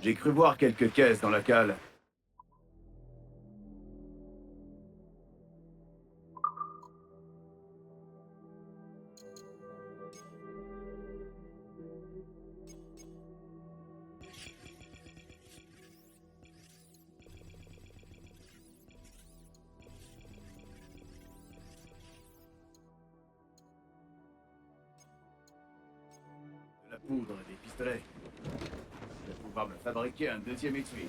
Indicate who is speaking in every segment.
Speaker 1: J'ai cru voir quelques caisses dans la cale. De la poudre et des pistolets. Je vais pouvoir me fabriquer un deuxième étui.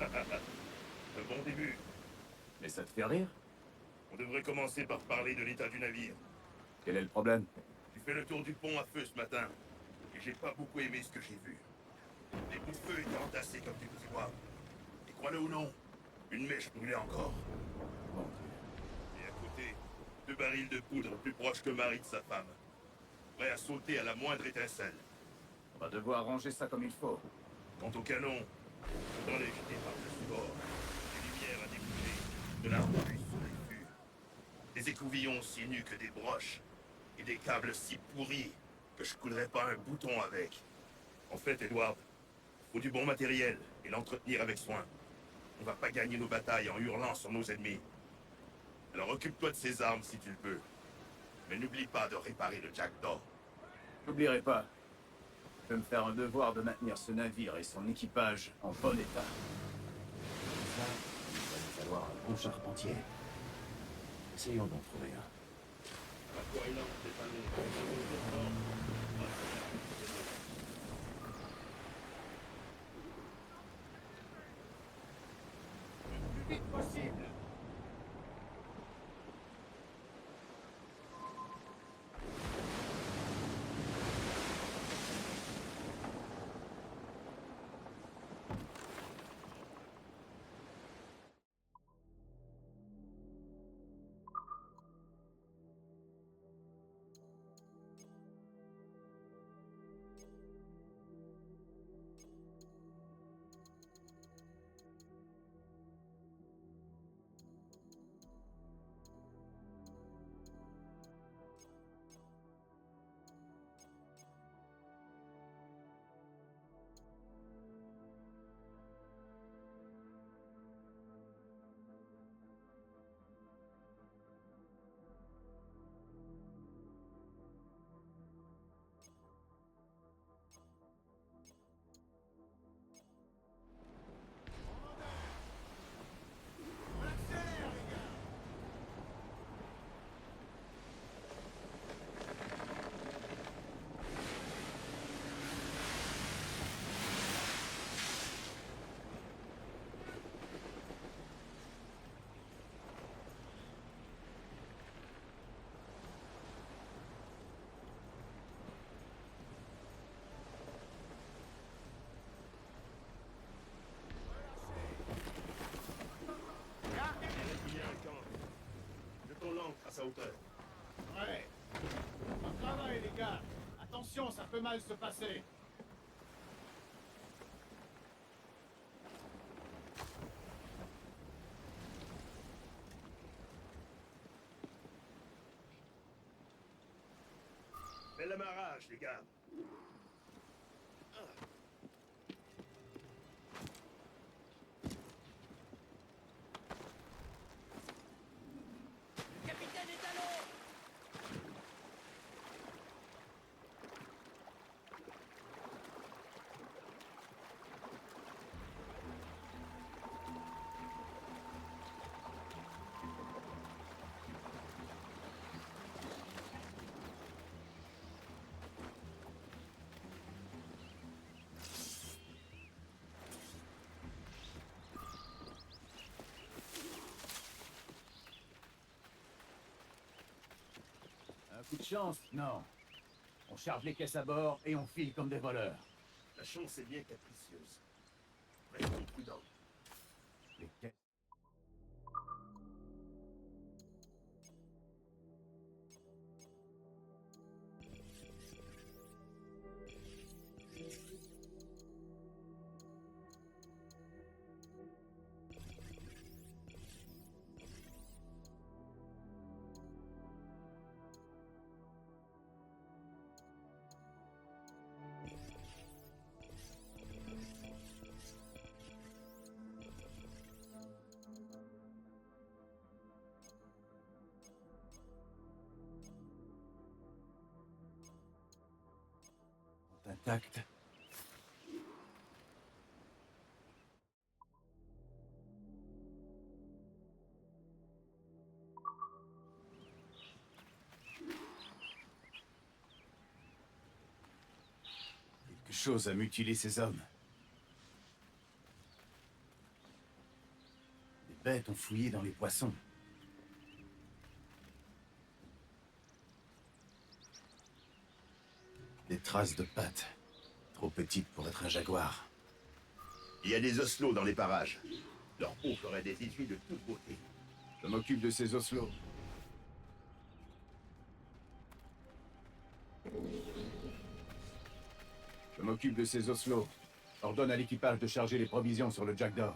Speaker 2: Un bon début.
Speaker 1: Mais ça te fait rire?
Speaker 2: On devrait commencer par parler de l'état du navire.
Speaker 1: Quel est le problème?
Speaker 2: J'ai fait le tour du pont à feu ce matin, et j'ai pas beaucoup aimé ce que j'ai vu. Les bouts de feu étaient entassés comme des petits pois. Et crois-le ou non, une mèche brûlait encore.
Speaker 1: Mon Dieu.
Speaker 2: Et à côté, 2 barils de poudre plus proches que Marie de sa femme. Prêts à sauter à la moindre étincelle.
Speaker 1: On va devoir ranger ça comme il faut.
Speaker 2: Quant au canon, faudra les jeter par-dessus bord. Des lumières à découler, de la rouille sur les fûts. Des écouvillons aussi nus que des broches. Et des câbles si pourris que je coulerais pas un bouton avec. En fait, Edward, faut du bon matériel et l'entretenir avec soin. On va pas gagner nos batailles en hurlant sur nos ennemis. Alors occupe-toi de ces armes si tu le peux. Mais n'oublie pas de réparer le Jackdaw.
Speaker 1: N'oublierai pas. Je vais me faire un devoir de maintenir ce navire et son équipage en bon état.
Speaker 3: Ça, il va nous falloir un bon charpentier. Essayons d'en trouver un.
Speaker 2: Le plus vite possible. Jetons l'ancre à sa hauteur.
Speaker 4: Ouais. Bon travail, les gars. Attention, ça peut mal se passer.
Speaker 2: Fais l'amarrage, les gars.
Speaker 5: Le capitaine est à l'eau!
Speaker 1: Un coup de chance? Non. On charge les caisses à bord et on file comme des voleurs.
Speaker 2: La chance est bien capricieuse. Restons prudents.
Speaker 1: Les caisses. intact. Quelque chose a mutilé ces hommes. Les bêtes ont fouillé dans les poissons. Des traces de pattes. Trop petites pour être un jaguar.
Speaker 2: Il y a des oslots dans les parages. Leur peau ferait des étuis de tous côtés.
Speaker 1: Je m'occupe de ces oslots. Je m'occupe de ces oslots. Ordonne à l'équipage de charger les provisions sur le Jackdaw.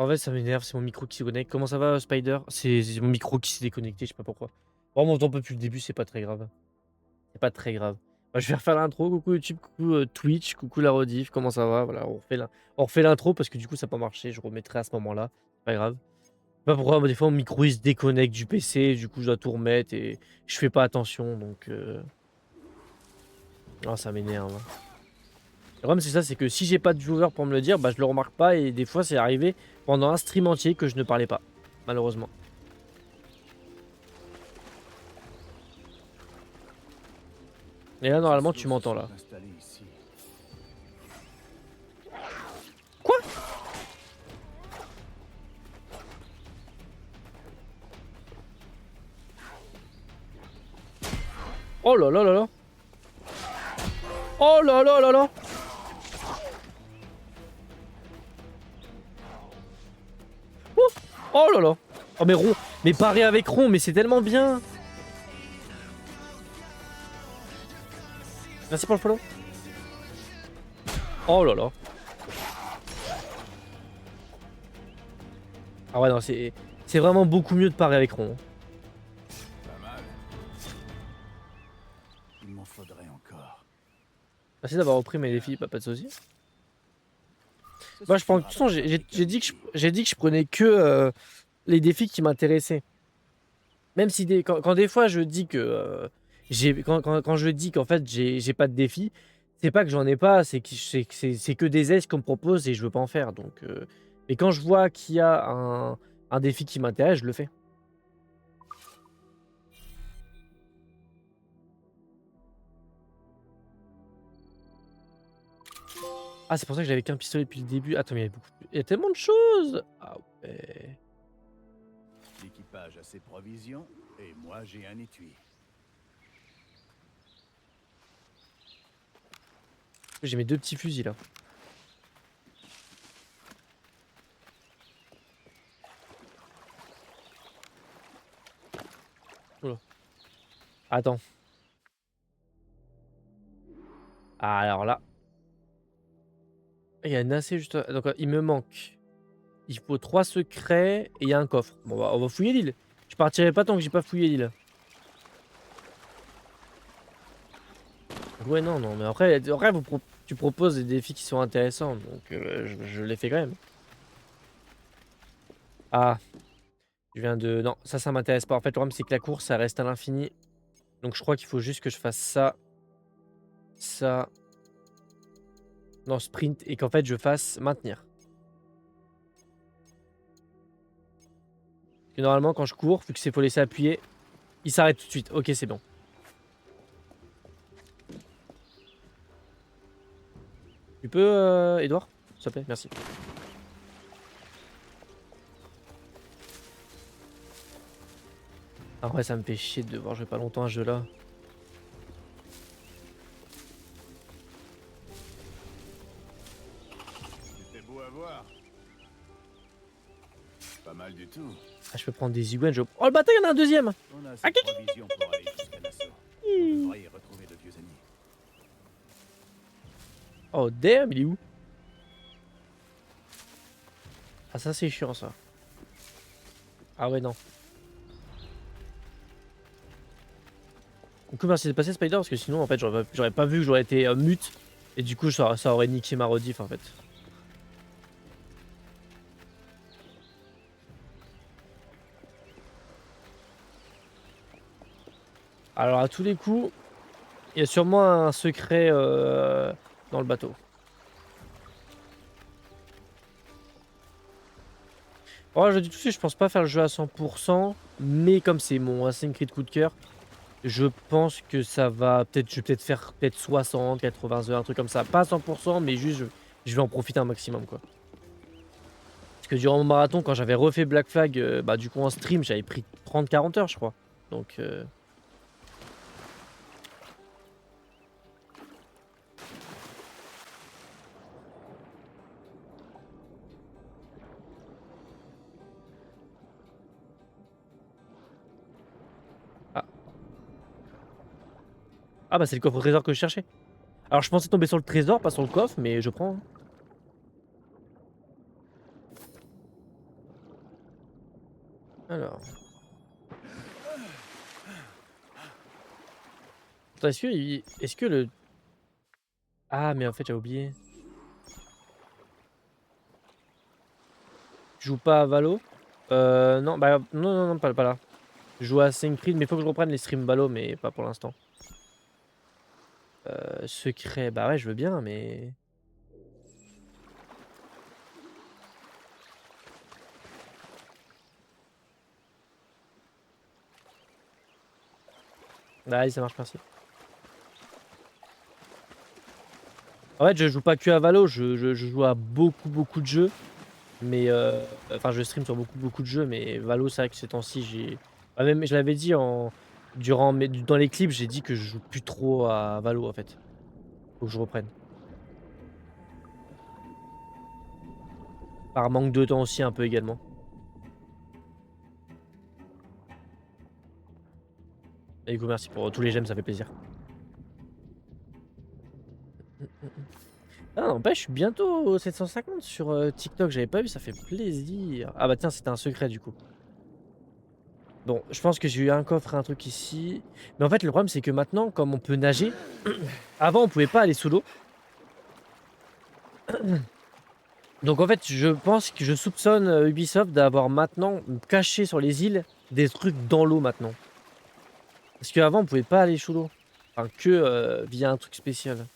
Speaker 6: En fait, ça m'énerve, c'est mon micro qui se connecte. Comment ça va, Spider? C'est mon micro qui s'est déconnecté, je sais pas pourquoi. Bon, on m'entend pas depuis le début, c'est pas très grave. C'est pas très grave. Bah, je vais refaire l'intro. Coucou YouTube, coucou Twitch, coucou la rediff, comment ça va? Voilà, on refait l'intro parce que du coup, ça n'a pas marché. Je remettrai à ce moment-là. C'est pas grave. Je sais pas pourquoi, des fois, mon micro il se déconnecte du PC, du coup, je dois tout remettre et je fais pas attention donc. Ah, ça m'énerve. Le problème, c'est ça, c'est que si j'ai pas de viewer pour me le dire, bah je le remarque pas et des fois, c'est arrivé pendant un stream entier que je ne parlais pas, malheureusement. Et là, normalement, tu m'entends là. Quoi? Oh là là là là. Oh là là là là. Ouf. Oh là là. Oh mais Ron, mais parer avec Ron, mais c'est tellement bien. Merci pour le follow. Oh là là. Ah ouais non, c'est vraiment beaucoup mieux de parer avec Ron.
Speaker 1: Pas mal. Il m'en faudrait encore.
Speaker 6: Merci d'avoir repris mes défis, pas de soucis. Moi je prends. De toute façon, j'ai dit que je prenais que les défis qui m'intéressaient. Même si quand des fois je dis que quand je dis qu'en fait j'ai pas de défi, c'est pas que j'en ai pas, c'est que des aides qu'on me propose et je veux pas en faire. Donc, mais quand je vois qu'il y a un défi qui m'intéresse, je le fais. Ah, c'est pour ça que j'avais qu'un pistolet depuis le début. Attends, mais il y a tellement de choses. Ah ouais.
Speaker 1: L'équipage a ses provisions et moi j'ai un étui.
Speaker 6: J'ai mes deux petits fusils là. Oula. Attends. Ah, alors là. Il y a un assez juste. Donc il me manque. Il faut 3 secrets et il y a un coffre. Bon, bah, on va fouiller l'île. Je partirai pas tant que j'ai pas fouillé l'île. Ouais, non, non, mais après tu proposes des défis qui sont intéressants, donc je les fais quand même. Ah, je viens de... Non, ça m'intéresse pas. En fait, le problème, c'est que la course, ça reste à l'infini. Donc je crois qu'il faut juste que je fasse ça. Ça. Non, sprint. Et qu'en fait, je fasse maintenir. Et normalement, quand je cours, vu que c'est faut laisser appuyer, il s'arrête tout de suite. Ok, c'est bon. Tu peux, Edouard? S'il te plaît, merci. En vrai, ça me fait chier de devoir jouer pas longtemps à ce jeu-là.
Speaker 1: C'était beau à voir. Pas mal du tout.
Speaker 6: Ah, je peux prendre des iguanes. Oh, le bâtard, il y en a un deuxième!
Speaker 1: On a ses provisions pour aller jusqu'à l'assaut. On devrait y retrouver de vieux amis.
Speaker 6: Oh, damn, il est où? Ah, ça, c'est chiant, ça. Ah ouais, non. Du coup, merci de passer, Spider, parce que sinon, en fait, j'aurais pas vu que j'aurais été mute. Et du coup, ça aurait niqué ma rediff, en fait. Alors, à tous les coups, il y a sûrement un secret dans le bateau. Oh, je dis tout de suite, je pense pas faire le jeu à 100%, mais comme c'est mon Assassin's Creed coup de cœur, je pense que ça va je vais peut-être faire 60, 80 heures, un truc comme ça. Pas à 100%, mais juste je vais en profiter un maximum, quoi. Parce que durant mon marathon, quand j'avais refait Black Flag, bah du coup en stream, j'avais pris 30-40 heures, je crois. Donc Ah. Ah bah c'est le coffre au trésor que je cherchais. Alors je pensais tomber sur le trésor, pas sur le coffre, mais je prends. Hein. Alors. Attends, est-ce que le... Ah, mais en fait, j'ai oublié. Je joue pas à Valo. Non, bah non, pas là. Je joue à Assassin's Creed, mais faut que je reprenne les streams Valo, mais pas pour l'instant. Secret, bah ouais, je veux bien, mais... Bah allez, ça marche, merci. En fait, je joue pas que à Valo, je joue à beaucoup de jeux. Mais enfin, je stream sur beaucoup de jeux, mais Valo, c'est vrai que ces temps-ci, j'ai... Ah, même, je l'avais dit dans les clips, j'ai dit que je joue plus trop à Valo, en fait. Faut que je reprenne. Par manque de temps aussi, un peu également. Et du coup, merci pour tous les j'aime, ça fait plaisir. Ah, n'empêche, je suis bientôt au 750 sur TikTok, j'avais pas vu, ça fait plaisir. Ah bah tiens, c'était un secret du coup. Bon, je pense que j'ai eu un coffre et un truc ici. Mais en fait, le problème, c'est que maintenant, comme on peut nager, avant, on pouvait pas aller sous l'eau. Donc en fait, je pense que je soupçonne Ubisoft d'avoir maintenant caché sur les îles des trucs dans l'eau maintenant. Parce qu'avant, on pouvait pas aller sous l'eau. Enfin, que via un truc spécial.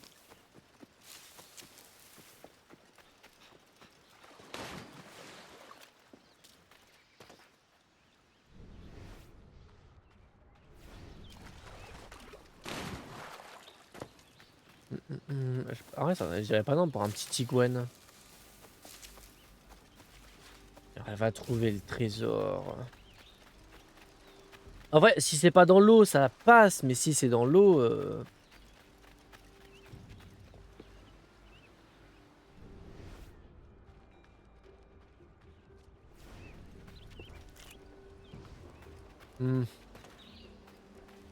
Speaker 6: Ah ouais, ça, je dirais pas non pour un petit iguane. Elle va trouver le trésor. En vrai, si c'est pas dans l'eau, ça passe. Mais si c'est dans l'eau...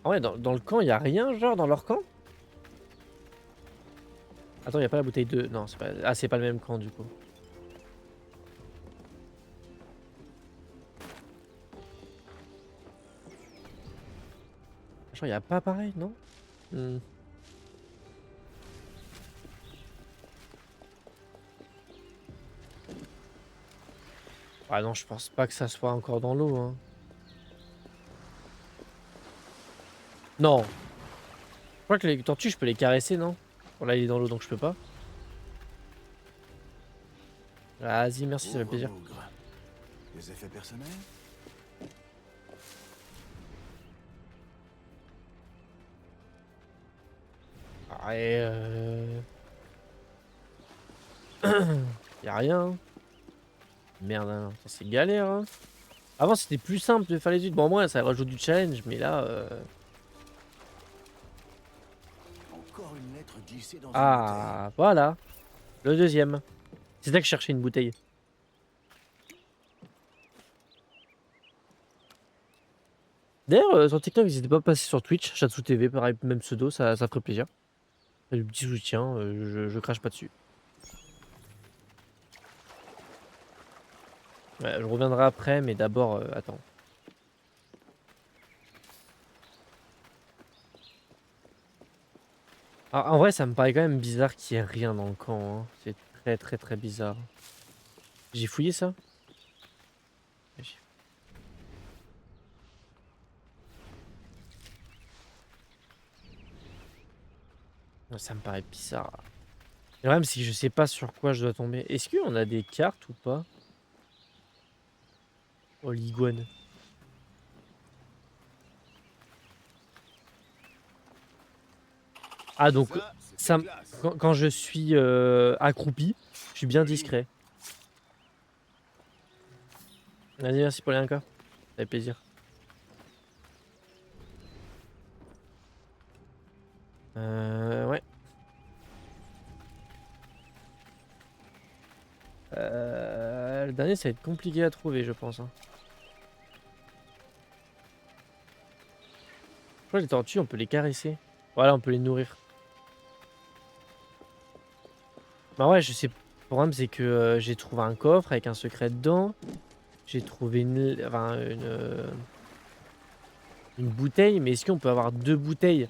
Speaker 6: Ah ouais, dans le camp, il a rien, genre, dans leur camp? Attends, il a pas la bouteille de... Non, c'est pas... Ah, c'est pas le même camp, du coup. Genre, il y a pas pareil, non? Ah non, je pense pas que ça soit encore dans l'eau, hein. Non. Je crois que les tortues, je peux les caresser, non? Bon, là, il est dans l'eau, donc je peux pas. Vas-y, merci, ça fait plaisir.
Speaker 3: Des effets personnels?
Speaker 6: Ouais, Y'a rien. Merde, hein. C'est galère, hein. Avant, c'était plus simple de faire les huîtres. Bon, moi, ça rajoute du challenge, mais là...
Speaker 3: Encore une lettre glissée dans une
Speaker 6: Ah, voilà. Le deuxième. C'est ça que je cherchais, une bouteille. D'ailleurs, sur TikTok, n'hésitez pas à passer sur Twitch, Chatsou TV, pareil, même pseudo, ça ferait plaisir. Du petit soutien, je crache pas dessus. Ouais, je reviendrai après, mais d'abord, attends. Ah, en vrai, ça me paraît quand même bizarre qu'il n'y ait rien dans le camp, hein. C'est très bizarre. J'ai fouillé ça? Ça me paraît bizarre. Le problème, c'est que je sais pas sur quoi je dois tomber. Est-ce qu'on a des cartes ou pas? Oh, l'iguane. Ah, donc, ça, quand je suis accroupi, je suis bien discret. Vas-y, merci pour les 1K. Ça fait plaisir. Ouais. Le dernier, ça va être compliqué à trouver, je pense, hein. Je crois que les tortues, on peut les caresser. Voilà, on peut les nourrir. Bah ouais, je sais. Le problème, c'est que j'ai trouvé un coffre avec un secret dedans. J'ai trouvé une bouteille, mais est-ce qu'on peut avoir 2 bouteilles?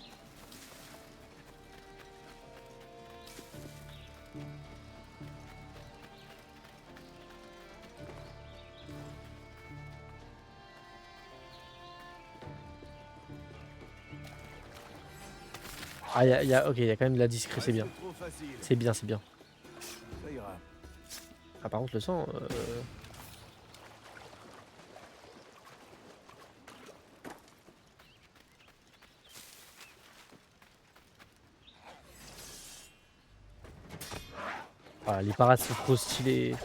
Speaker 6: Ah, ok, il y a quand même de la discrétion, c'est bien.
Speaker 3: Trop facile.
Speaker 6: C'est bien, c'est bien.
Speaker 3: Ça ira.
Speaker 6: Ah, par contre, le sang. Ah, les parades sont trop stylées.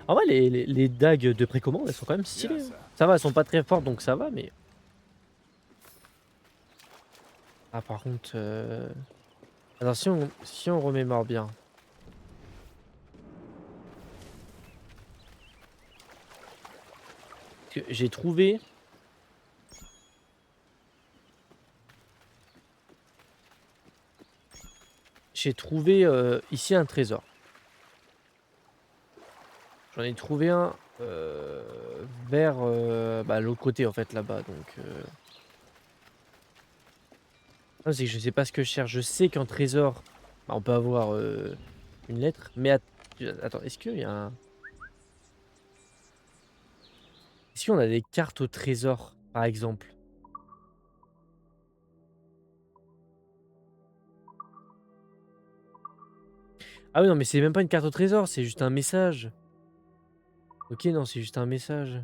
Speaker 6: En vrai, les dagues de précommande, elles sont quand même stylées.
Speaker 3: Bien,
Speaker 6: Hein.
Speaker 3: ça.
Speaker 6: Ça va, elles sont pas très fortes, donc ça va, mais. Ah, par contre. Attends, si on remémore bien. Parce que j'ai trouvé. J'ai trouvé ici un trésor. J'en ai trouvé un vers bah, l'autre côté en fait là-bas. Donc, non, c'est que je sais pas ce que je cherche. Je sais qu'en trésor, bah, on peut avoir une lettre. Mais attends, est-ce qu'il y a un... Est-ce qu'on a des cartes au trésor, par exemple? Ah oui, non, mais c'est même pas une carte au trésor, c'est juste un message. Ok, non, c'est juste un message.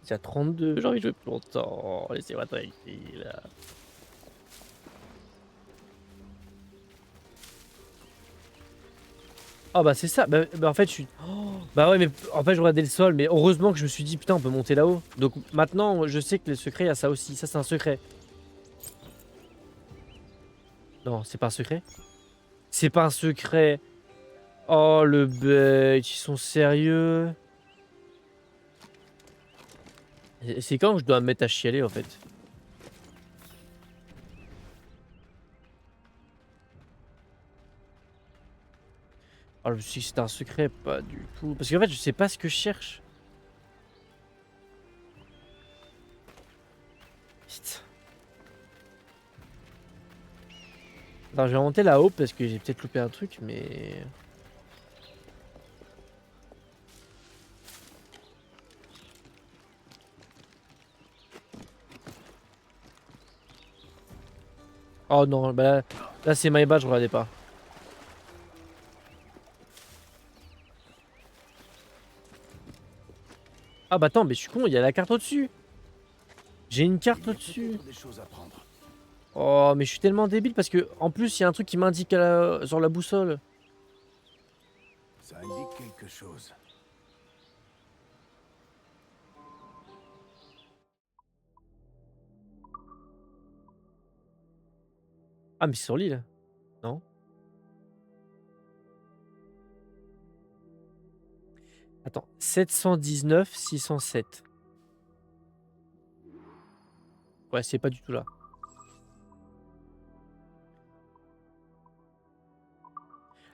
Speaker 6: Il y a 32, j'ai envie de jouer plus longtemps. Laissez-moi tranquille. Ah bah c'est ça, bah en fait je suis... Oh, bah ouais mais en fait je regardais le sol, mais heureusement que je me suis dit putain on peut monter là-haut. Donc maintenant je sais que le secret il y a ça aussi, ça c'est un secret. Non c'est pas un secret. C'est pas un secret. Oh le bait, ils sont sérieux. C'est quand que je dois me mettre à chialer en fait. Oh je me suis dit que c'était un secret, pas du tout. Parce qu'en fait je sais pas ce que je cherche. Putain. Attends, je vais monter là-haut parce que j'ai peut-être loupé un truc, mais... Oh non, bah là c'est my bad, je regardais pas. Ah bah attends, mais je suis con, il y a la carte au-dessus. J'ai une carte
Speaker 3: Il y a
Speaker 6: au-dessus.
Speaker 3: peut-être des choses à prendre.
Speaker 6: Oh, mais je suis tellement débile parce que en plus il y a un truc qui m'indique sur la boussole.
Speaker 3: Ça indique quelque chose.
Speaker 6: Ah mais c'est sur l'île, non? Attends, 719 607. Ouais, c'est pas du tout là.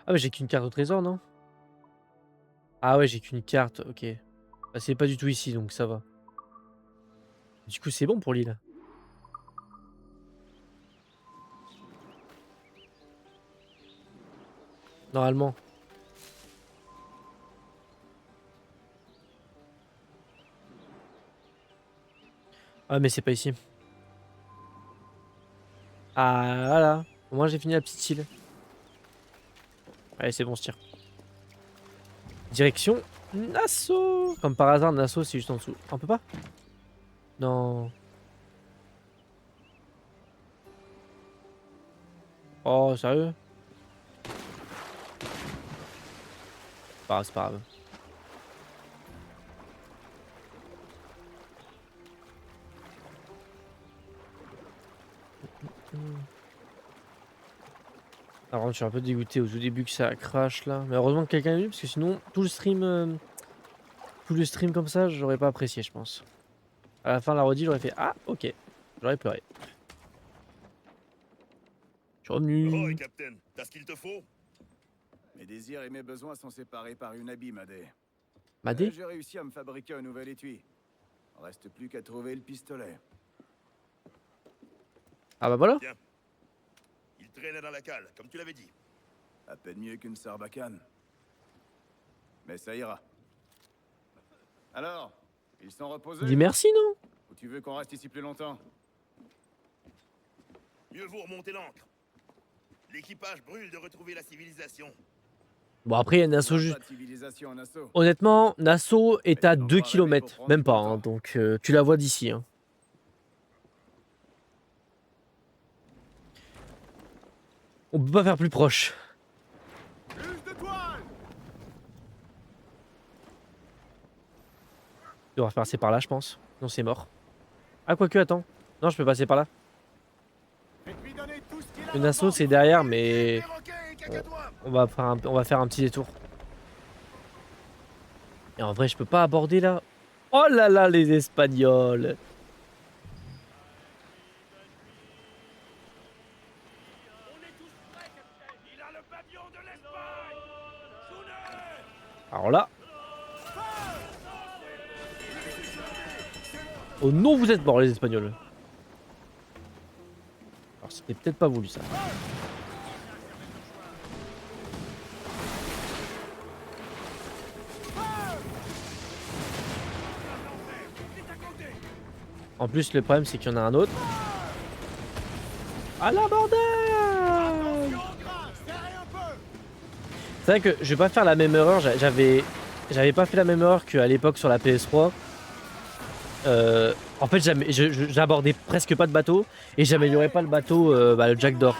Speaker 6: Ah mais j'ai qu'une carte au trésor, non? Ah ouais, j'ai qu'une carte, ok. Bah, c'est pas du tout ici, donc ça va. Du coup, c'est bon pour l'île. Normalement. Ah mais c'est pas ici. Ah voilà. Au moins j'ai fini la petite île. Allez, c'est bon, je tire. Direction Nassau. Comme par hasard, Nassau, c'est juste en dessous. On peut pas? Non. Oh, sérieux? C'est pas grave. Alors, je suis un peu dégoûté au tout début que ça crash là. Mais heureusement que quelqu'un est venu parce que sinon, tout le stream comme ça, j'aurais pas apprécié, je pense. À la fin, la redit, j'aurais fait ah, ok. J'aurais pleuré. Je suis
Speaker 2: Oh,
Speaker 6: revenu.
Speaker 2: Captain, t'as ce qu'il te faut?
Speaker 1: Mes désirs et mes besoins sont séparés par une abîme, Adé.
Speaker 6: Madé?
Speaker 1: J'ai réussi à me fabriquer un nouvel étui. Reste plus qu'à trouver le pistolet.
Speaker 6: Ah bah voilà.
Speaker 2: Il traînait dans la cale, comme tu l'avais dit.
Speaker 1: À peine mieux qu'une sarbacane. Mais ça ira. Alors, ils sont reposés?
Speaker 6: Dis merci, non?
Speaker 1: Ou tu veux qu'on reste ici plus longtemps?
Speaker 2: Mieux vaut remonter l'ancre. L'équipage brûle de retrouver la civilisation.
Speaker 6: Bon, après, il y a Nassau juste.
Speaker 1: Pas de civilisation en assaut.
Speaker 6: Honnêtement, Nassau est
Speaker 1: Mais
Speaker 6: à
Speaker 1: tu
Speaker 6: 2
Speaker 1: l'en feras rêver pour
Speaker 6: km.
Speaker 1: prendre
Speaker 6: Même
Speaker 1: du
Speaker 6: pas,
Speaker 1: bon
Speaker 6: hein,
Speaker 1: temps.
Speaker 6: donc tu la vois d'ici. Hein. On peut pas faire plus proche.
Speaker 4: Plus de toile!
Speaker 6: On devra passer par là, je pense. Non, c'est mort. Ah, quoique, attends. Non, je peux passer par là.
Speaker 4: Faites-lui donner tout ce qu'il a
Speaker 6: Le
Speaker 4: dans
Speaker 6: Nassau,
Speaker 4: ventre.
Speaker 6: c'est derrière, mais
Speaker 2: Perroquet et cacatois!
Speaker 6: on va faire un petit détour. Et en vrai, je peux pas aborder là. Oh là là, les Espagnols. Alors là. Oh non, vous êtes morts, les Espagnols. Alors, c'était peut-être pas voulu ça. En plus, le problème, c'est qu'il y en a un autre. Ah la bordel! C'est vrai que je vais pas faire la même erreur. J'avais pas fait la même erreur qu'à l'époque sur la PS3. En fait, j'abordais presque pas de bateau et j'améliorais pas le bateau, le Jack d'Or.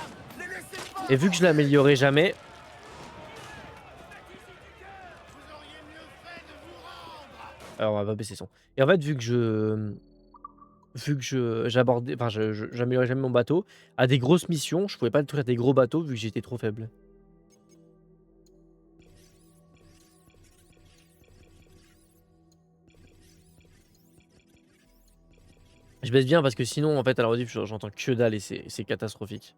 Speaker 6: Et vu que je l'améliorais jamais, alors on va pas baisser son. Et en fait, vu que j'abordais, enfin, j'améliorais jamais mon bateau, à des grosses missions, je pouvais pas détruire des gros bateaux vu que j'étais trop faible. Je baisse bien parce que sinon, en fait, à la rediff, j'entends que dalle et c'est catastrophique.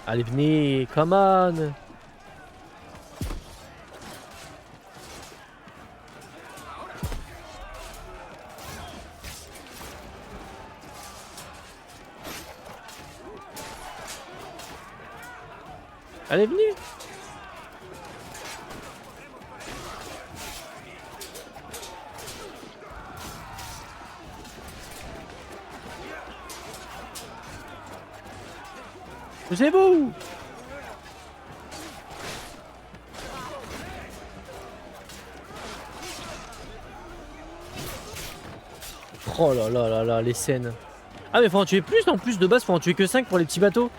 Speaker 6: Allez, venez, come on! Allez, venez! C'est vous! Oh là là là là, les scènes. Ah mais faut en tuer plus en plus de base, faut en tuer que 5 pour les petits bateaux.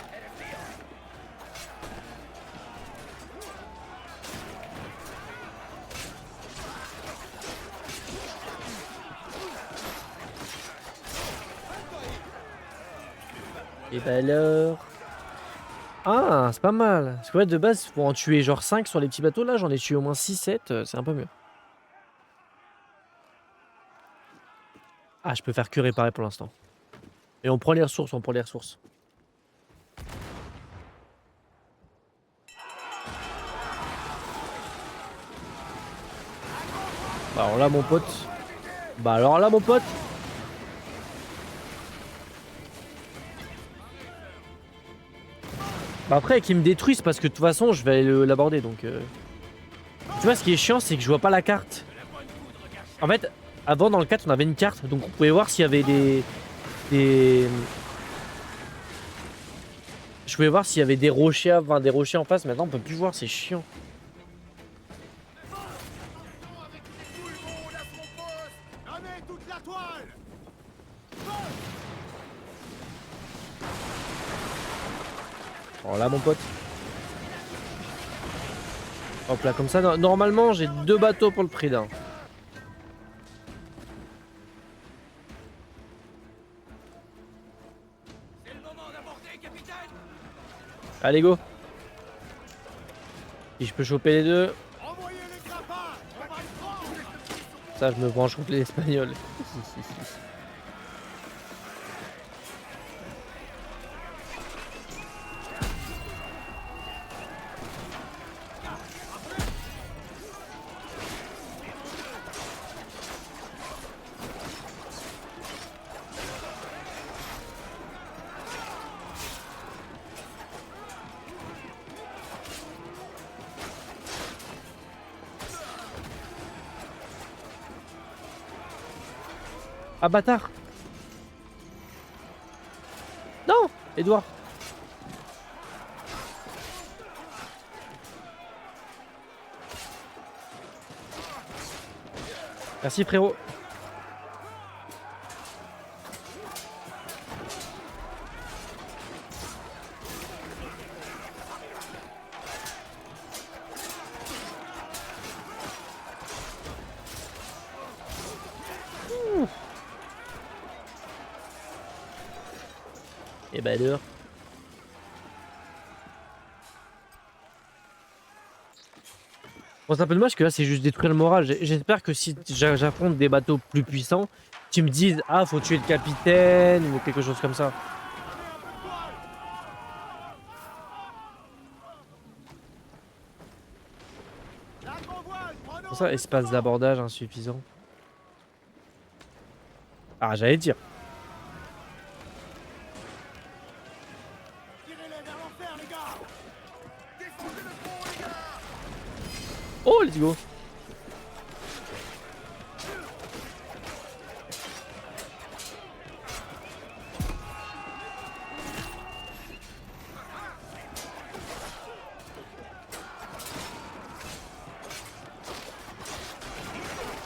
Speaker 6: Et bah alors... Ah, c'est pas mal. Parce que ouais, de base, faut en tuer genre 5 sur les petits bateaux. Là, j'en ai tué au moins 6-7, c'est un peu mieux. Ah, je peux faire que réparer pour l'instant. Et on prend les ressources, on prend les ressources. Bah alors là, mon pote. Bah alors là, mon pote. Bah après, qu'ils me détruisent parce que de toute façon, je vais aller l'aborder donc. Tu vois, ce qui est chiant, c'est que je vois pas la carte. En fait, avant dans le 4, on avait une carte, donc on pouvait voir s'il y avait des... Je pouvais voir s'il y avait des rochers, enfin, des rochers en face. Maintenant, on peut plus voir, c'est chiant. Alors là, mon pote. Hop là, comme ça, normalement, j'ai 2 bateaux pour le prix d'un. Allez, go. Si je peux choper les deux.
Speaker 4: Envoyez les grappages!
Speaker 6: Ça, je me branche contre les Espagnols. Ah bâtard! Non! Edouard! Merci frérot! Et bah alors. Bon, c'est un peu dommage que là c'est juste détruire le moral. J'espère que si j'affronte des bateaux plus puissants, tu me dises ah faut tuer le capitaine ou quelque chose comme ça. Pour ça, espace d'abordage insuffisant. Ah j'allais dire. Oh, let's go.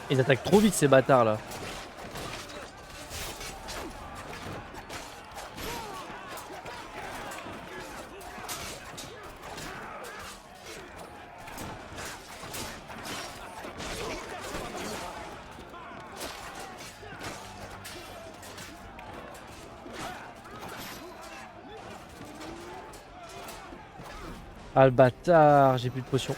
Speaker 6: Ils attaquent trop vite ces bâtards là. Ah le bâtard, j'ai plus de potions.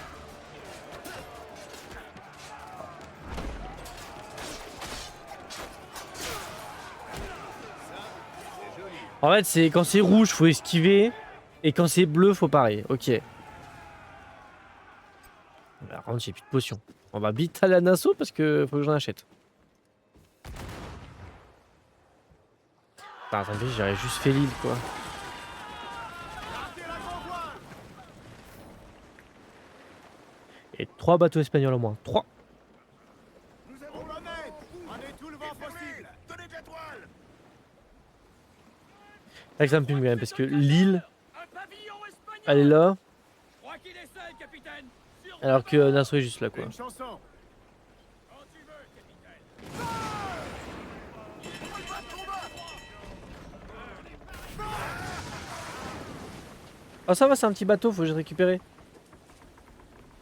Speaker 6: En fait, c'est quand c'est rouge, faut esquiver. Et quand c'est bleu, faut parer. Ok. Par contre, j'ai plus de potions. On va vite aller à Nassau parce que faut que j'en achète. Putain, ça me fait, j'aurais juste fait l'île quoi. Et 3 bateaux espagnols au moins. 3.
Speaker 4: Nous avons la mène. Prenez tout le vent possible.
Speaker 2: Donnez de la toile.
Speaker 6: C'est que ça me fume quand même parce que l'île,
Speaker 5: Un pavillon espagnol.
Speaker 6: elle est là.
Speaker 5: Crois qu'il est seul, capitaine. Sur
Speaker 6: Alors que Nassau est juste là quoi.
Speaker 4: Une chanson.
Speaker 5: quand tu veux, capitaine.
Speaker 6: Oh ça va, c'est un petit bateau, faut que je récupère.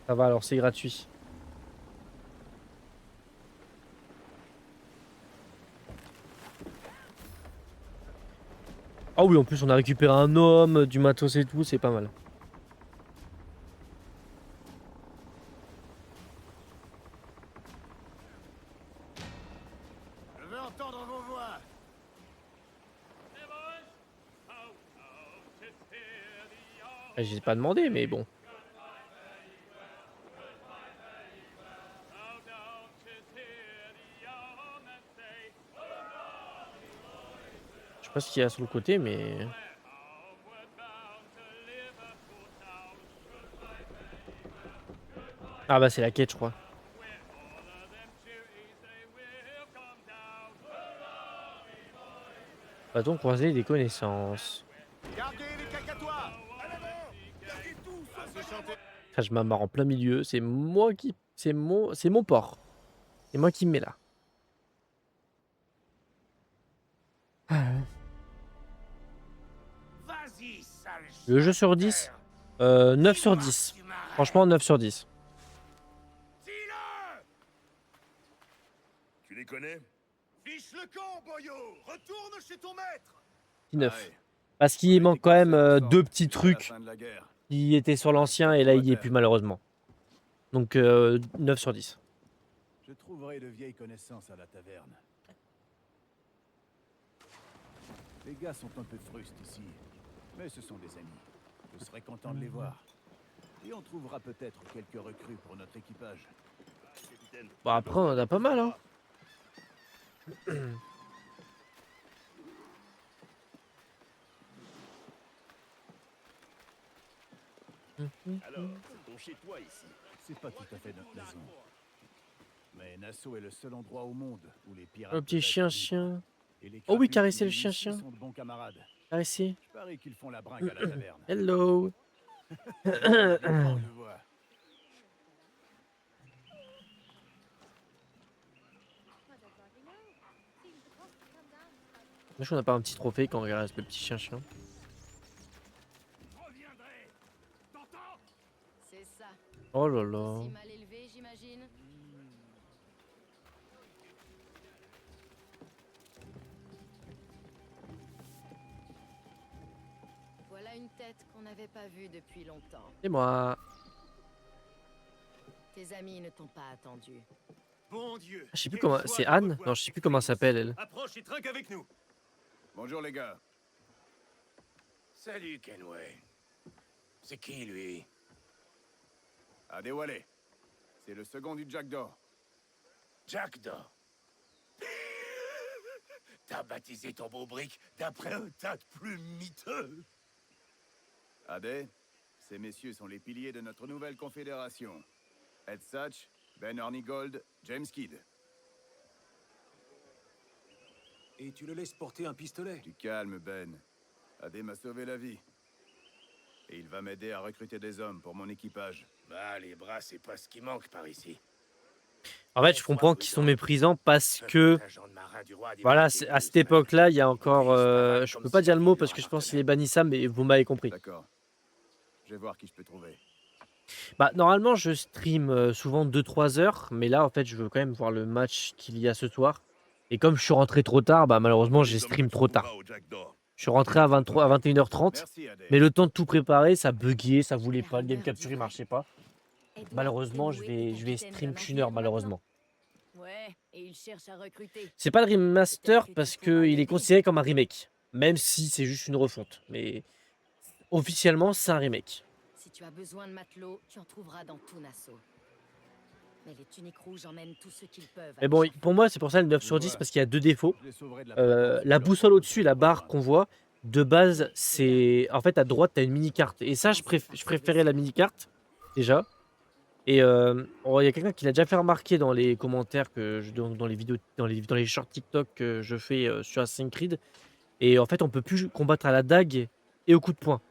Speaker 6: Ça va alors, c'est gratuit. Ah oui, en plus on a récupéré un homme, du matos et tout, c'est pas mal.
Speaker 4: Je veux entendre vos voix.
Speaker 6: J'ai pas demandé, mais bon. Je sais pas ce qu'il y a sur le côté, mais... Ah bah c'est la quête, je crois. Va-t-on croiser des connaissances?
Speaker 4: Gardez les cacatois. À l'avant. Gardez tout. À se chanter.
Speaker 6: Ah, je m'amarre en plein milieu, c'est moi qui... C'est mon port. C'est moi qui me mets là.
Speaker 5: Vas-y, sale.
Speaker 6: Le jeu sur 10 9 sur 10. Franchement, 9 sur 10.
Speaker 5: Dis-le.
Speaker 2: Tu les connais?
Speaker 4: Fiche le camp, boyo. Retourne chez ton maître.
Speaker 6: 9.
Speaker 1: Ouais.
Speaker 6: Parce qu'il manque quand même deux petits
Speaker 1: À la
Speaker 6: trucs
Speaker 1: fin de la guerre.
Speaker 6: qui étaient sur l'ancien et là il y est plus malheureusement. Donc 9 sur 10.
Speaker 1: Je trouverai de vieilles connaissances à la taverne. Les gars sont un peu frustes ici, mais ce sont des amis. Je serais content de les voir. Et on trouvera peut-être quelques recrues pour notre équipage.
Speaker 2: Capitaine.
Speaker 6: Bon, après, on en a pas mal, hein.
Speaker 2: Alors, c'est ton chez-toi ici.
Speaker 1: C'est pas tout à fait notre maison. Mais Nassau est le seul endroit au monde où les pirates...
Speaker 6: Un petit
Speaker 1: peuvent être
Speaker 6: chien.
Speaker 1: libres. Et les
Speaker 6: Oh oui,
Speaker 1: crapus
Speaker 6: caresser
Speaker 1: qui
Speaker 6: le
Speaker 1: vivent ici
Speaker 6: chien.
Speaker 1: sont de bons camarades.
Speaker 6: Caresser.
Speaker 1: Je parie qu'ils font la bringue à la taverne.
Speaker 6: Hello.
Speaker 1: Bon, je vois.
Speaker 6: Je qu'on n'a pas un petit trophée quand on regarde le petit chien.
Speaker 5: Reviendrai. T'entends?
Speaker 7: C'est ça.
Speaker 6: Oh là là.
Speaker 7: Si mal élevé, j'imagine. Voilà une tête qu'on n'avait pas vue depuis longtemps.
Speaker 6: C'est moi.
Speaker 7: Tes amis ne t'ont pas attendu.
Speaker 3: Bon Dieu.
Speaker 6: Je sais plus
Speaker 3: quelle
Speaker 6: comment.
Speaker 3: joie
Speaker 6: C'est
Speaker 3: de
Speaker 6: Anne?
Speaker 3: revoir
Speaker 6: Non, je sais plus comment elle s'appelle elle.
Speaker 3: Approche et trinque avec nous.
Speaker 1: Bonjour les gars.
Speaker 3: Salut Kenway. C'est qui lui?
Speaker 1: Adewale. C'est le second du Jack d'Or.
Speaker 3: Jack d'Or. T'as baptisé ton beau brick d'après un tas de plumes miteux.
Speaker 1: Ade, ces messieurs sont les piliers de notre nouvelle confédération. Ed Satch, Ben Hornigold, James Kidd.
Speaker 3: Et tu le laisses porter un pistolet?
Speaker 1: Du calme, Ben. Ade m'a sauvé la vie. Et il va m'aider à recruter des hommes pour mon équipage.
Speaker 3: Bah, les bras, c'est pas ce qui manque par ici.
Speaker 6: En fait, je comprends qu'ils sont méprisants parce que. Voilà, à cette époque-là, il y a encore. Je peux pas dire le mot parce que je pense qu'il est bannissable, mais vous m'avez compris.
Speaker 1: D'accord. Je vais voir qui je peux trouver.
Speaker 6: Bah, normalement, je stream souvent 2-3 heures, mais là, en fait, je veux quand même voir le match qu'il y a ce soir. Et comme je suis rentré trop tard, bah, malheureusement, j'ai stream trop tard. Je suis rentré à 21h30,
Speaker 1: Merci, Ade.
Speaker 6: mais le temps de tout préparer, ça buguait, ça voulait pas, le game capture il marchait pas. Malheureusement, je vais stream qu'une heure, malheureusement.
Speaker 7: Ouais, et il cherche à recruter.
Speaker 6: C'est pas le remaster parce qu'il est considéré comme un remake, même si c'est juste une refonte. Mais officiellement, c'est un remake.
Speaker 7: Si tu as besoin de matelots, tu en trouveras dans tout Nassau. Mais les tuniques rouges emmènent tous ceux qu'ils peuvent.
Speaker 6: Mais bon, pour moi, c'est pour ça le 9 sur 10 parce qu'il y a deux défauts.
Speaker 1: Je les sauverai de la
Speaker 6: La boussole au-dessus, la barre qu'on voit, de base, c'est... En fait, à droite, tu as une mini-carte. Et ça, je préférais la mini-carte, déjà. Et il y a quelqu'un qui l'a déjà fait remarquer dans les commentaires, dans les vidéos, dans les shorts TikTok que je fais sur Assassin's Creed. Et en fait, on peut plus combattre à la dague et au coup de poing.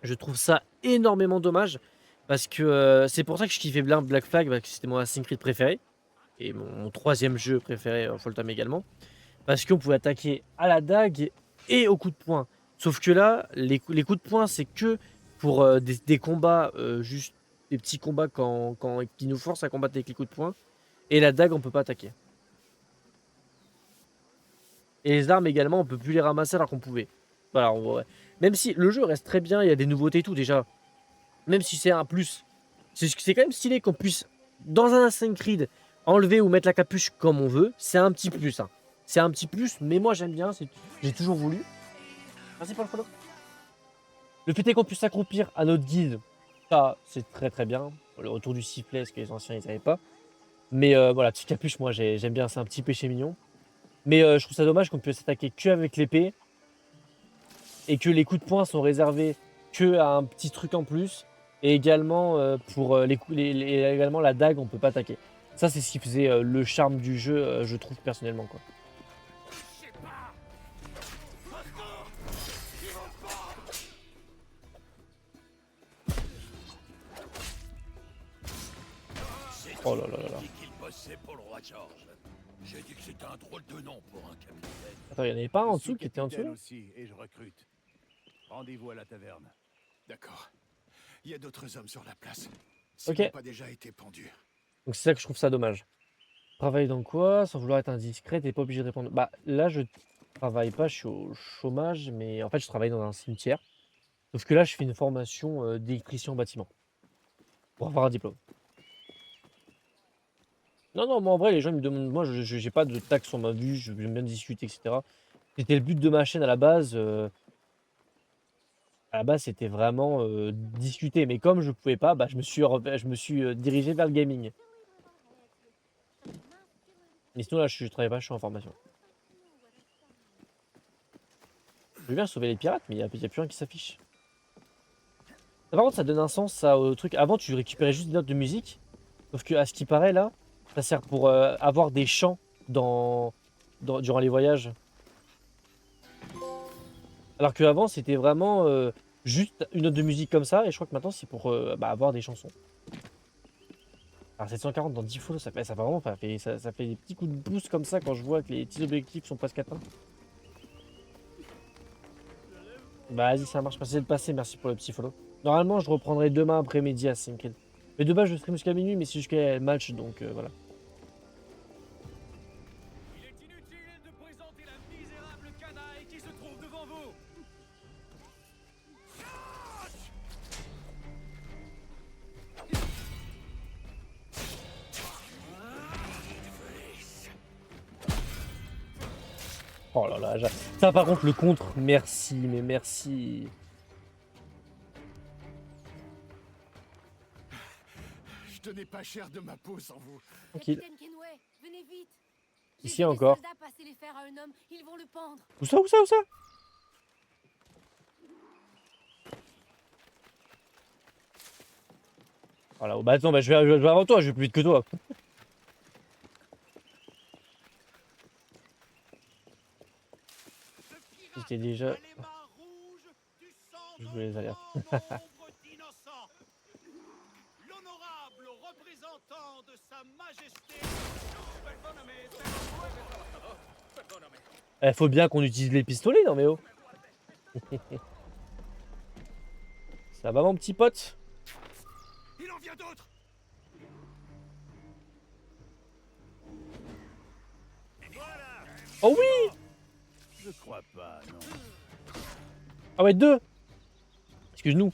Speaker 6: Je trouve ça énormément dommage. Parce que c'est pour ça que je kiffais bien Black Flag, parce que c'était mon Assassin's Creed préféré. Et mon troisième jeu préféré, Foltama également. Parce qu'on pouvait attaquer à la dague et au coup de poing. Sauf que là, les coups de poing, c'est que pour des combats, juste des petits combats qui nous forcent à combattre avec les coups de poing. Et la dague, on peut pas attaquer. Et les armes également, on peut plus les ramasser alors qu'on pouvait. Voilà, même si le jeu reste très bien, il y a des nouveautés et tout déjà. Même si c'est un plus, c'est quand même stylé qu'on puisse, dans un Assassin's Creed, enlever ou mettre la capuche comme on veut. C'est un petit plus. Hein. C'est un petit plus, mais moi j'aime bien. J'ai toujours voulu. Merci pour le follow. Le fait est qu'on puisse s'accroupir à notre guide, ça c'est très très bien. Le retour du sifflet, ce que les anciens ils n'avaient pas. Mais voilà, petite capuche, moi j'aime bien, c'est un petit péché mignon. Mais je trouve ça dommage qu'on puisse s'attaquer que avec l'épée. Et que les coups de poing sont réservés que à un petit truc en plus. Et également, pour également la dague, on peut pas attaquer. Ça, c'est ce qui faisait le charme du jeu, je trouve personnellement. Quoi. Oh là là là là.
Speaker 3: qu'il bossait pour le roi George. J'ai dit que c'était un drôle de nom pour un capitaine.
Speaker 6: Attends, il n'y en avait pas en
Speaker 1: Je
Speaker 6: dessous
Speaker 1: suis
Speaker 6: qui était en dessous
Speaker 1: capitaine
Speaker 6: là
Speaker 1: aussi, et je recrute. Rendez-vous à la taverne.
Speaker 3: D'accord. Il y a d'autres hommes sur la place.
Speaker 6: Ok.
Speaker 3: S'ils n'ont pas déjà été pendus.
Speaker 6: Donc c'est ça que je trouve ça dommage. Travailler dans quoi? Sans vouloir être indiscret, t'es pas obligé de répondre. Bah là, je travaille pas, je suis au chômage, mais en fait, je travaille dans un cimetière. Sauf que là, je fais une formation d'électricien en bâtiment. Pour avoir un diplôme. Non, non, moi en vrai, les gens ils me demandent. Moi, j'ai pas de taxe sur ma vue, j'aime bien discuter, etc. C'était le but de ma chaîne à la base. À la base, c'était vraiment discuter. Mais comme je pouvais pas, bah, je me suis dirigé vers le gaming. Mais sinon, là, je travaille pas, je suis en formation. Je veux bien sauver les pirates, mais il y a plus rien qui s'affiche. Ça, par contre, ça donne un sens ça, au truc. Avant, tu récupérais juste des notes de musique. Sauf que, à ce qui paraît, là, ça sert pour avoir des chants durant les voyages. Alors qu'avant, c'était vraiment juste une note de musique comme ça. Et je crois que maintenant, c'est pour bah, avoir des chansons. Alors 740 dans 10 follow, ça fait vraiment, ça fait des petits coups de boost comme ça quand je vois que les petits objectifs sont presque atteints. Bah vas-y, ça marche, merci de passer, merci pour le petit follow. Normalement, je reprendrai demain après-midi à Syncred. Mais de base, je stream jusqu'à minuit, mais c'est jusqu'à le match, donc voilà.
Speaker 5: Il est inutile de présenter la misérable canaille qui se trouve devant vous.
Speaker 6: Oh là là, ça par contre, le contre, merci, mais merci.
Speaker 4: Je tenais pas cher de ma peau sans vous.
Speaker 6: Tranquille.
Speaker 7: Capitaine Kenway, venez vite. J'ai
Speaker 6: Ici
Speaker 7: vu des
Speaker 6: encore.
Speaker 7: soldats passer les fers à un homme, ils vont le pendre.
Speaker 6: Où ça, où ça, où ça? Voilà, bah attends, bah, je vais avant toi, je vais plus vite que toi. J'étais déjà. Je voulais les alertes.
Speaker 5: L'honorable représentant de sa majesté.
Speaker 6: Faut bien qu'on utilise les pistolets, non mais oh. Ça va mon petit pote?
Speaker 5: Il en vient d'autres.
Speaker 6: Oh oui!
Speaker 1: Je crois pas, non.
Speaker 6: Ah ouais, deux! Excuse-nous.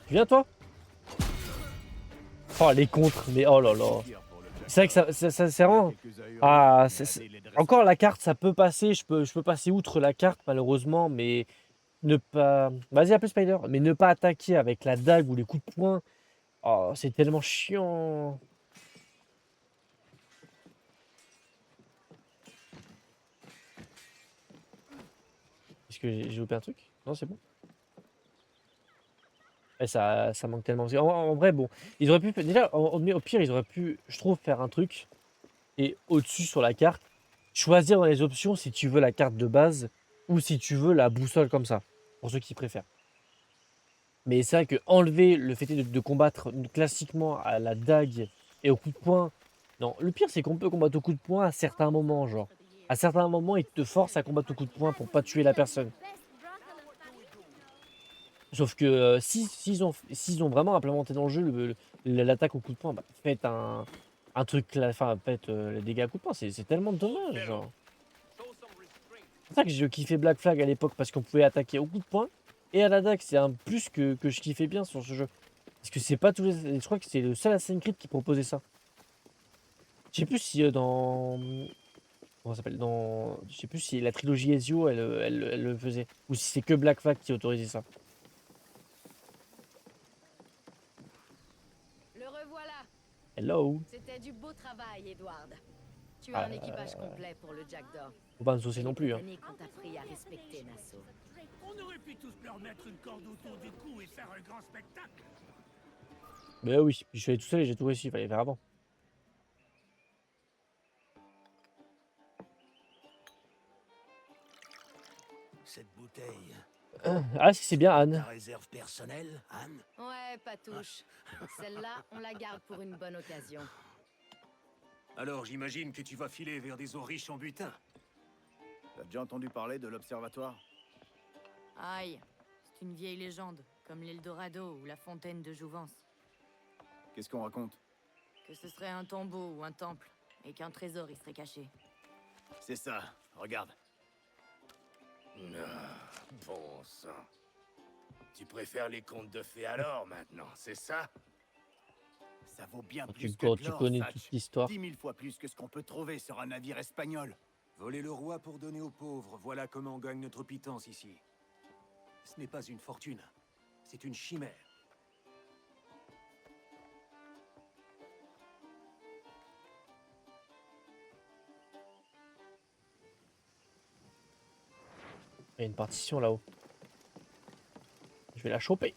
Speaker 6: Viens toi? Oh les contres, mais oh là là. C'est vrai que ça c'est vraiment. Ah, encore la carte, ça peut passer. Je peux passer outre la carte malheureusement, mais ne pas. Vas-y, appelle Spider, mais ne pas attaquer avec la dague ou les coups de poing. Oh, c'est tellement chiant. Est-ce que j'ai loupé un truc? Non, c'est bon. Et ça manque tellement. En vrai, bon, ils auraient pu. Déjà, au pire, ils auraient pu, je trouve, faire un truc. Et au-dessus sur la carte, choisir dans les options si tu veux la carte de base ou si tu veux la boussole comme ça, pour ceux qui préfèrent. Mais c'est vrai que enlever le fait de combattre classiquement à la dague et au coup de poing. Non, le pire c'est qu'on peut combattre au coup de poing à certains moments, genre. À certains moments, ils te forcent à combattre au coup de poing pour pas tuer la personne. Sauf que s'ils ont vraiment implémenté dans le jeu l'attaque au coup de poing, bah, faites un truc, enfin faites les dégâts à coup de poing, c'est tellement dommage, genre. C'est pour ça que j'ai kiffé Black Flag à l'époque, parce qu'on pouvait attaquer au coup de poing et à la dague, c'est un plus que je kiffais bien sur ce jeu. Parce que c'est pas tous les. Je crois que c'est le seul Assassin's Creed qui proposait ça. Je sais plus si dans. Comment ça s'appelle? Je sais plus si la trilogie Ezio elle le faisait. Ou si c'est que Black Flag qui autorisait ça.
Speaker 7: Le revoilà.
Speaker 6: Hello!
Speaker 7: C'était du beau travail, Edward. Tu as un équipage complet pour le Jackdaw.
Speaker 6: Faut pas me saucer non plus, hein.
Speaker 7: On t'a appris à respecter Nassau.
Speaker 5: On aurait pu tous leur mettre une corde autour du cou et faire un grand spectacle.
Speaker 6: Mais oui, je suis allé tout seul et j'ai tout réussi, il fallait faire avant.
Speaker 3: Cette bouteille,
Speaker 6: Ah, si c'est bien
Speaker 3: ta
Speaker 6: Anne.
Speaker 3: réserve personnelle, Anne?
Speaker 7: Ouais, pas touche. Celle-là, on la garde pour une bonne occasion.
Speaker 5: Alors j'imagine que tu vas filer vers des eaux riches en butin.
Speaker 1: T'as déjà entendu parler de l'observatoire?
Speaker 7: Aïe, c'est une vieille légende, comme l'Eldorado ou la fontaine de Jouvence.
Speaker 1: Qu'est-ce qu'on raconte?
Speaker 7: Que ce serait un tombeau ou un temple, et qu'un trésor y serait caché.
Speaker 1: C'est ça, regarde.
Speaker 2: Bon sang. Tu préfères les contes de fées alors, maintenant, c'est ça?
Speaker 1: Ça vaut bien
Speaker 6: Quand
Speaker 1: plus
Speaker 6: tu,
Speaker 1: que
Speaker 6: quand
Speaker 1: de
Speaker 6: tu
Speaker 1: l'or,
Speaker 6: connais
Speaker 1: Satch.
Speaker 6: toute l'histoire.
Speaker 1: 10 000 fois plus que ce qu'on peut trouver sur un navire espagnol.
Speaker 3: Voler le roi pour donner aux pauvres, voilà comment on gagne notre pitance ici. Ce n'est pas une fortune, c'est une chimère.
Speaker 6: Il y a une partition là-haut. Je vais la choper.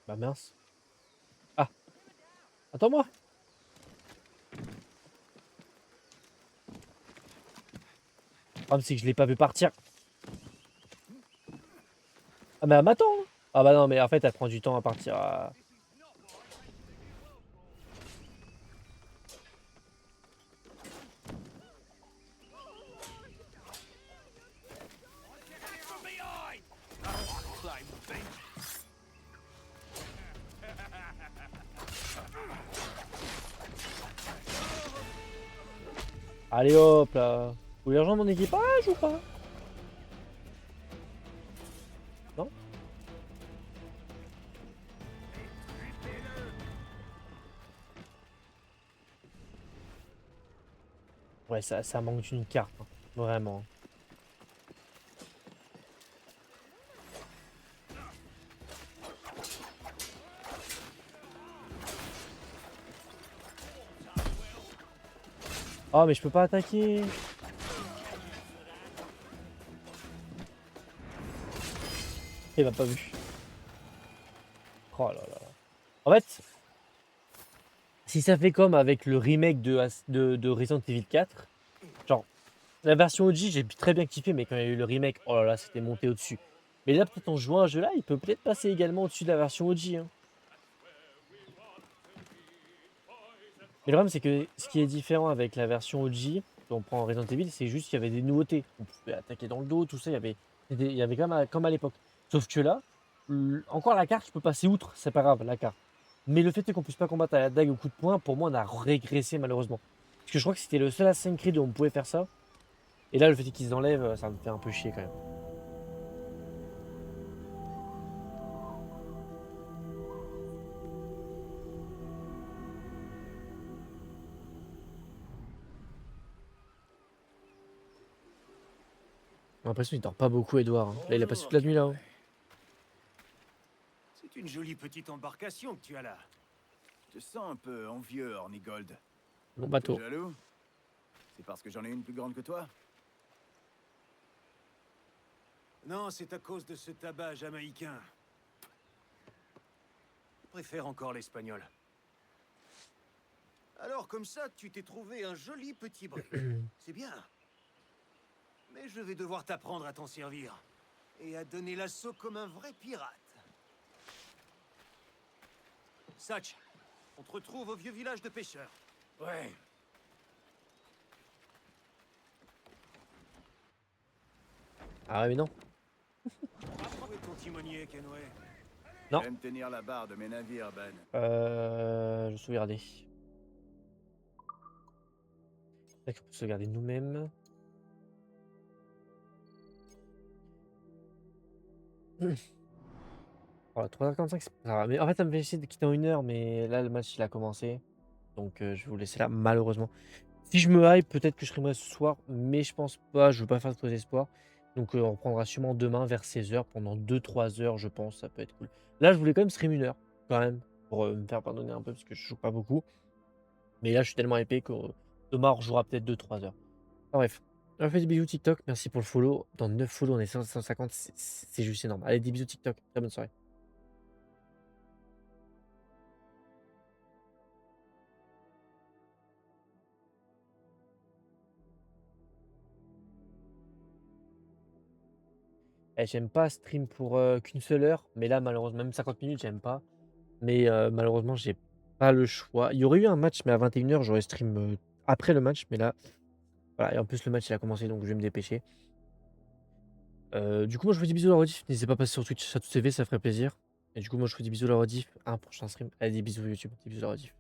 Speaker 6: Bah mince. Ah. Attends-moi. Le problème c'est que je l'ai pas vu partir. Ah mais elle m'attend. Hein. Ah bah non mais en fait elle prend du temps à partir. Allez hop là. Vous voulez rejoindre mon équipage ou pas? Non? Ouais, ça manque d'une carte. Hein. Vraiment. Oh mais je peux pas attaquer. Il m'a pas vu. Oh là là. En fait, si ça fait comme avec le remake de Resident Evil 4, genre la version OG j'ai très bien kiffé, mais quand il y a eu le remake, oh là là, c'était monté au-dessus. Mais là peut-être en jouant à un jeu là, il peut peut-être passer également au-dessus de la version OG. Hein. Mais le problème c'est que ce qui est différent avec la version OG, si on prend Resident Evil, c'est juste qu'il y avait des nouveautés. On pouvait attaquer dans le dos, tout ça, il y avait comme à l'époque. Sauf que là, encore la carte, je peux passer outre, c'est pas grave, la carte. Mais le fait qu'on puisse pas combattre à la dague au coup de poing, pour moi, on a régressé malheureusement. Parce que je crois que c'était le seul Assassin's Creed où on pouvait faire ça. Et là, le fait qu'ils enlèvent, ça me fait un peu chier quand même. J'ai l'impression qu'il dort pas beaucoup, Edouard. Hein. Là, il a passé toute la nuit là. Hein.
Speaker 3: C'est une jolie petite embarcation que tu as là.
Speaker 1: Je te sens un peu envieux, Hornigold.
Speaker 6: Mon
Speaker 1: T'es
Speaker 6: bateau.
Speaker 1: jaloux? C'est parce que j'en ai une plus grande que toi?
Speaker 3: Non, c'est à cause de ce tabac jamaïcain. Je préfère encore l'espagnol. Alors comme ça, tu t'es trouvé un joli petit brick. C'est bien. Mais je vais devoir t'apprendre à t'en servir. Et à donner l'assaut comme un vrai pirate. Satch, on te retrouve au vieux village de pêcheurs.
Speaker 2: Ouais.
Speaker 6: Ah ouais, mais non.
Speaker 3: Où est ton timonier, Kenway?
Speaker 6: Non.
Speaker 1: J'aime tenir la barre de mes navires, Ben.
Speaker 6: Je sauvegarder. D'accord, on peut sauvegarder nous-mêmes. Voilà, 3h45, c'est pas grave. Mais en fait, ça me fait essayer de quitter en 1 heure, mais là, le match, il a commencé. Donc, je vais vous laisser là, malheureusement. Si je me hype, peut-être que je streamerai ce soir, mais je pense pas, je veux pas faire de faux espoirs. Donc, on reprendra sûrement demain vers 16h pendant 2-3 heures, je pense, ça peut être cool. Là, je voulais quand même stream 1 heure, quand même, pour me faire pardonner un peu, parce que je joue pas beaucoup. Mais là, je suis tellement épais que demain, on rejouera peut-être 2-3 heures. Enfin, bref, on fait des bisous TikTok, merci pour le follow. Dans 9 follow, on est 150, c'est juste énorme. Allez, des bisous TikTok, très bonne soirée. Eh, j'aime pas stream pour qu'une seule heure, mais là, malheureusement, même 50 minutes, j'aime pas. Mais malheureusement, j'ai pas le choix. Il y aurait eu un match, mais à 21h, j'aurais stream après le match. Mais là, voilà. Et en plus, le match, il a commencé, donc je vais me dépêcher. Du coup, moi, je vous dis bisous la rediff. N'hésitez pas à passer sur Twitch, Chatou TV, ça ferait plaisir. Et du coup, moi, je vous dis bisous la rediff. Un prochain stream. Allez, des bisous YouTube, des bisous la rediff.